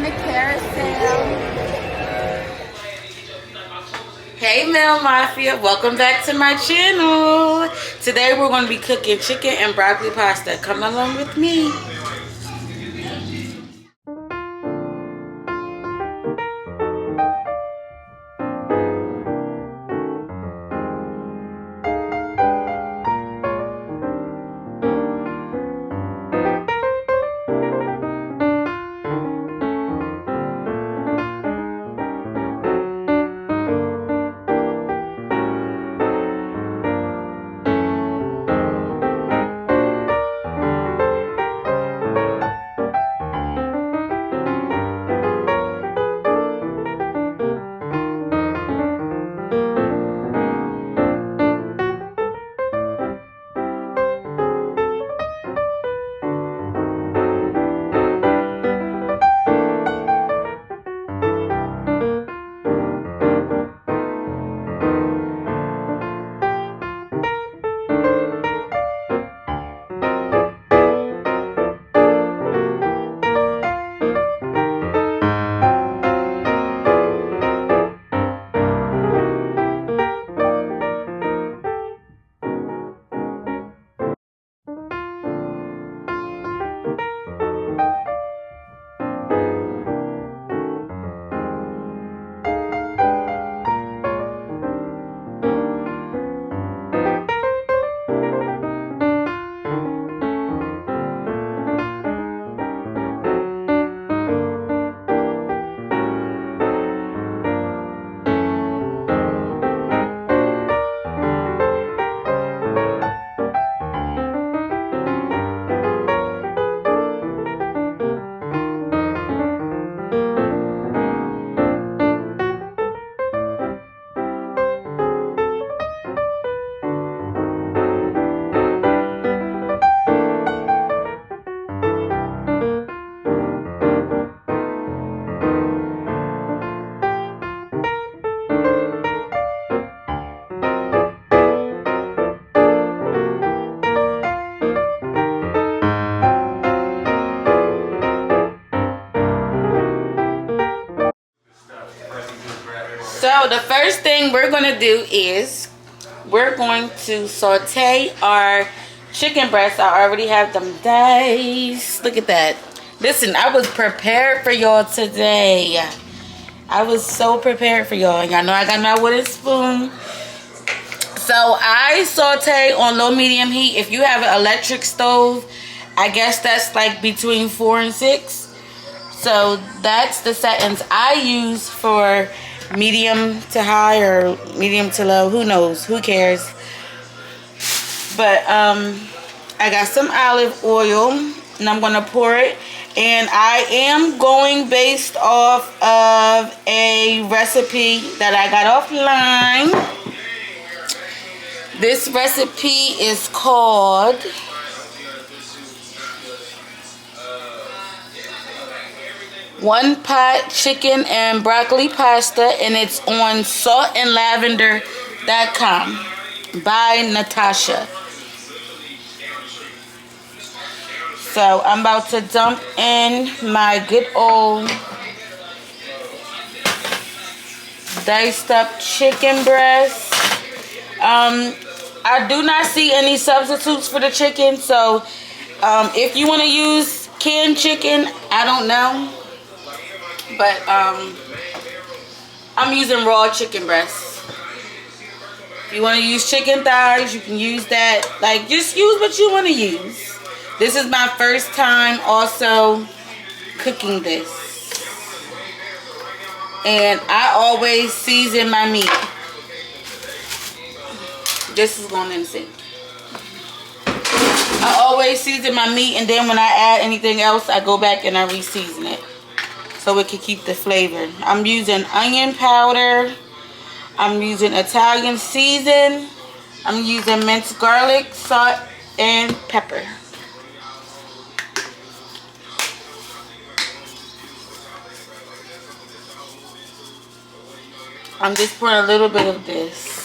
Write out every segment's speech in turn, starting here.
on the carousel. Hey Mel Mafia, welcome back to my channel. Today we're going to be cooking chicken and broccoli pasta. Come along with me. So the first thing we're going to do is we're going to saute our chicken breasts. I already have them diced. Look at that. Listen, I was prepared for y'all today. I was so prepared for y'all. Y'all know I got my wooden spoon. So I saute on low medium heat. If you have an electric stove, I guess that's like between 4 and 6. So that's the settings I use for medium to high or medium to low. Who knows? Who cares? But I got some olive oil and I'm gonna pour it. And I am going based off of a recipe that I got offline. This recipe is called One Pot Chicken and Broccoli Pasta, and it's on saltandlavender.com by Natasha. So I'm about to dump in my good old diced up chicken breast. I do not see any substitutes for the chicken, so if you want to use canned chicken, I don't know. But I'm using raw chicken breasts. If you want to use chicken thighs, you can use that. Like, just use what you want to use. This is my first time also cooking this. And I always season my meat. This is going in the sink. I always season my meat, and then when I add anything else, I go back and I re-season it so it can keep the flavor. I'm using onion powder. I'm using Italian season. I'm using minced garlic, salt, and pepper. I'm just putting a little bit of this.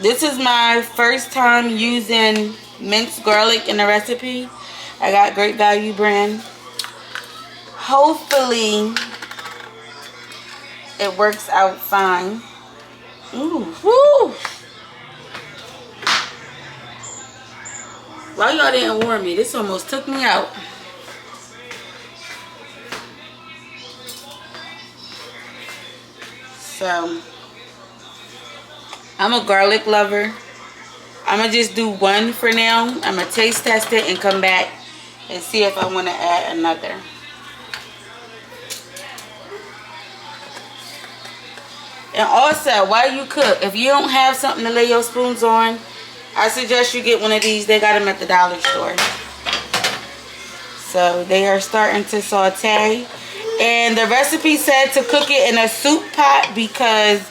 This is my first time using minced garlic in the recipe. I got Great Value brand. Hopefully it works out fine. Ooh, woo! Why y'all didn't warn me? This almost took me out. So, I'm a garlic lover. I'm going to just do one for now. I'm going to taste test it and come back and see if I want to add another. And also, while you cook, if you don't have something to lay your spoons on, I suggest you get one of these. They got them at the dollar store. So they are starting to saute. And the recipe said to cook it in a soup pot because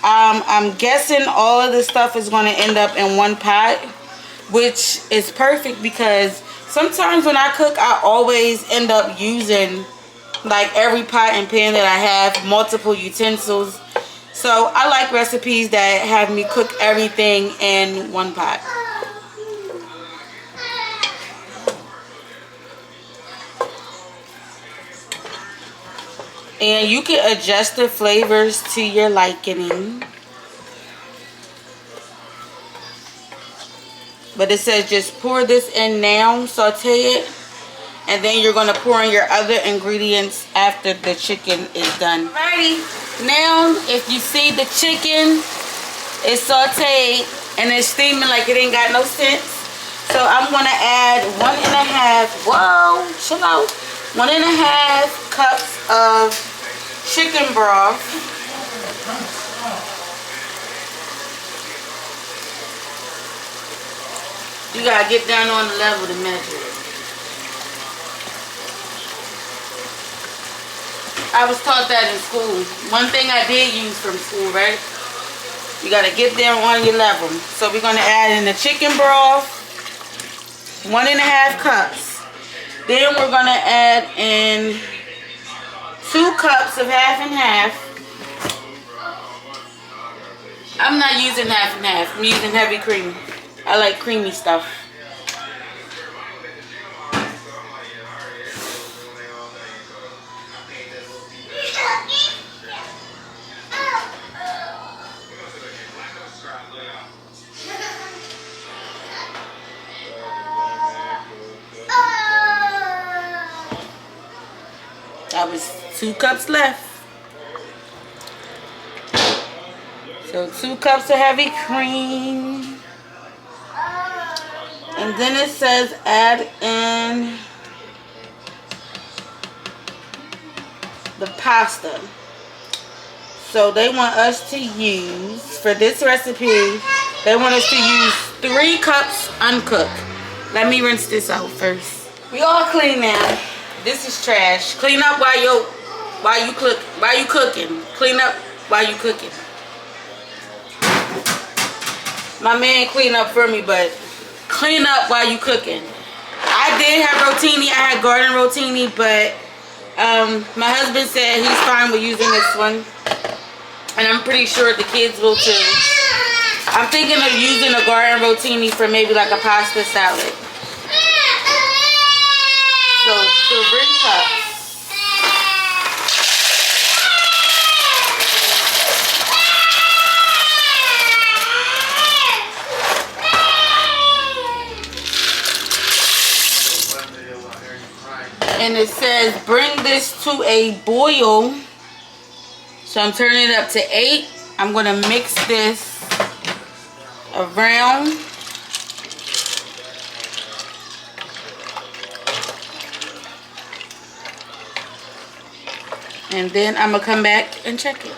I'm guessing all of the stuff is going to end up in one pot, which is perfect because sometimes when I cook, I always end up using like every pot and pan that I have, multiple utensils. So I like recipes that have me cook everything in one pot. And you can adjust the flavors to your liking. But it says just pour this in now, saute it, and then you're going to pour in your other ingredients after the chicken is done. Alrighty, now if you see the chicken is sauteed and it's steaming like it ain't got no sense. So I'm going to add 1.5, whoa, chill out, 1.5 cups of chicken broth. You gotta get down on the level to measure it. I was taught that in school. One thing I did use from school, right? You gotta get there on your level. So we're gonna add in the chicken broth, 1.5 cups. Then we're gonna add in 2 cups of half and half. I'm not using half and half. I'm using heavy cream. I like creamy stuff. That was 2 cups left. So 2 cups of heavy cream. And then it says add in the pasta. So they want us to use, for this recipe, they want us to use 3 cups uncooked. Let me rinse this out first. We all clean now. This is trash. Clean up while you cooking. Clean up while you cooking. My man clean up for me, but clean up while you cooking. I did have rotini. I had garden rotini, but my husband said he's fine with using this one, and I'm pretty sure the kids will too. I'm thinking of using a garden rotini for maybe like a pasta salad. So 3 cups. And it says bring this to a boil. So I'm turning it up to 8. I'm going to mix this around. And then I'm going to come back and check it.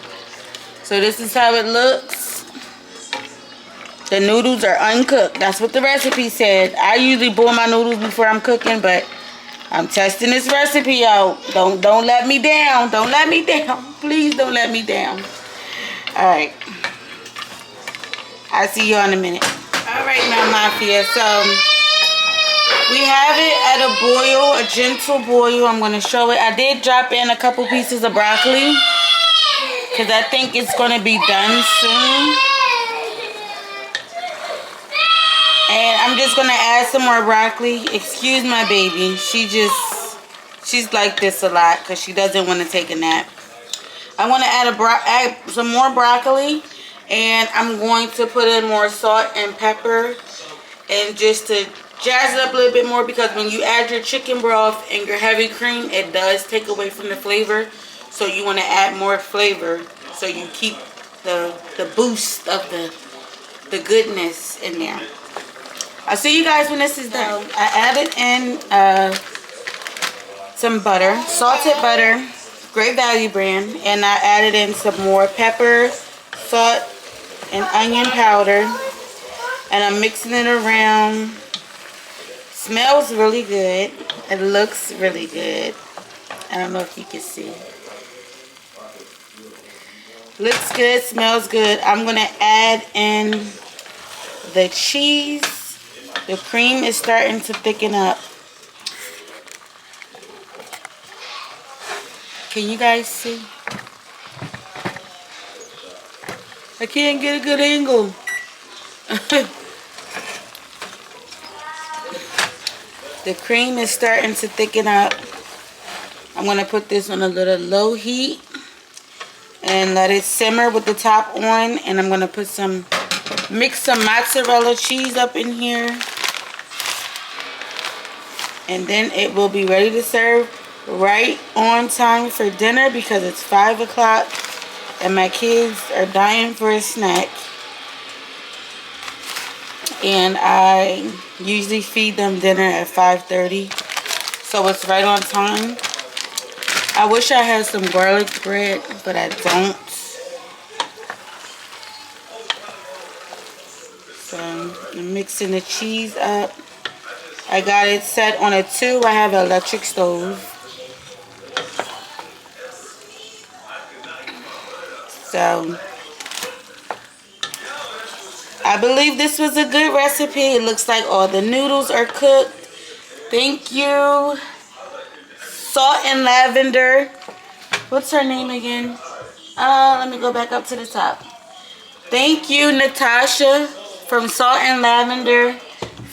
So this is how it looks. The noodles are uncooked. That's what the recipe said. I usually boil my noodles before I'm cooking, but I'm testing this recipe out. Don't let me down. Don't let me down. Please don't let me down. Alright. I'll see you in a minute. Alright, my mafia. So we have it at a boil, a gentle boil. I'm going to show it. I did drop in a couple pieces of broccoli because I think it's going to be done soon. And I'm just gonna add some more broccoli. Excuse my baby. She's like this a lot because she doesn't want to take a nap. I want to add some more broccoli, and I'm going to put in more salt and pepper, and just to jazz it up a little bit more, because when you add your chicken broth and your heavy cream, it does take away from the flavor. So you want to add more flavor so you keep the boost of the goodness in there. I'll see you guys when this is done. I added in some butter, salted butter, Great Value brand, and I added in some more pepper, salt, and onion powder, and I'm mixing it around. Smells really good. It looks really good. I don't know if you can see. Looks good, smells good. I'm gonna add in the cheese. The cream is starting to thicken up. Can you guys see? I can't get a good angle. The cream is starting to thicken up. I'm going to put this on a little low heat and let it simmer with the top on. And I'm going to put mix some mozzarella cheese up in here. And then it will be ready to serve right on time for dinner, because it's 5 o'clock and my kids are dying for a snack. And I usually feed them dinner at 5:30, so it's right on time. I wish I had some garlic bread, but I don't. So I'm mixing the cheese up. I got it set on a 2. I have an electric stove. So I believe this was a good recipe. It looks like all the noodles are cooked. Thank you, Salt and Lavender. What's her name again? Let me go back up to the top. Thank you, Natasha from Salt and Lavender,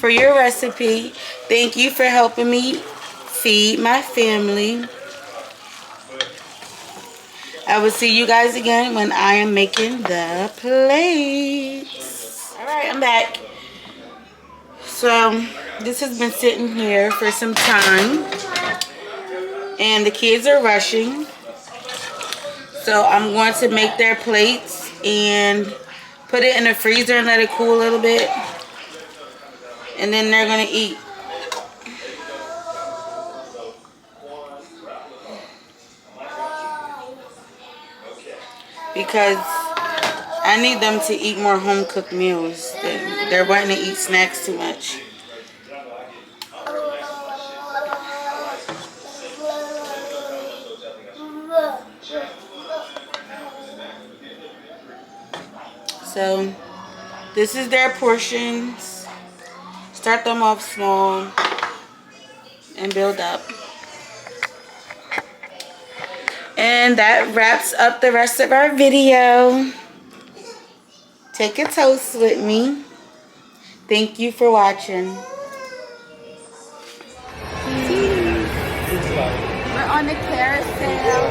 for your recipe. Thank you for helping me feed my family. I will see you guys again when I am making the plates. Alright, I'm back. So, this has been sitting here for some time. And the kids are rushing. So, I'm going to make their plates and put it in the freezer and let it cool a little bit. And then they're going to eat. Because I need them to eat more home-cooked meals. They're wanting to eat snacks too much. So, this is their portions. Start them off small and build up. And that wraps up the rest of our video. Take a toast with me. Thank you for watching. We're on the carousel.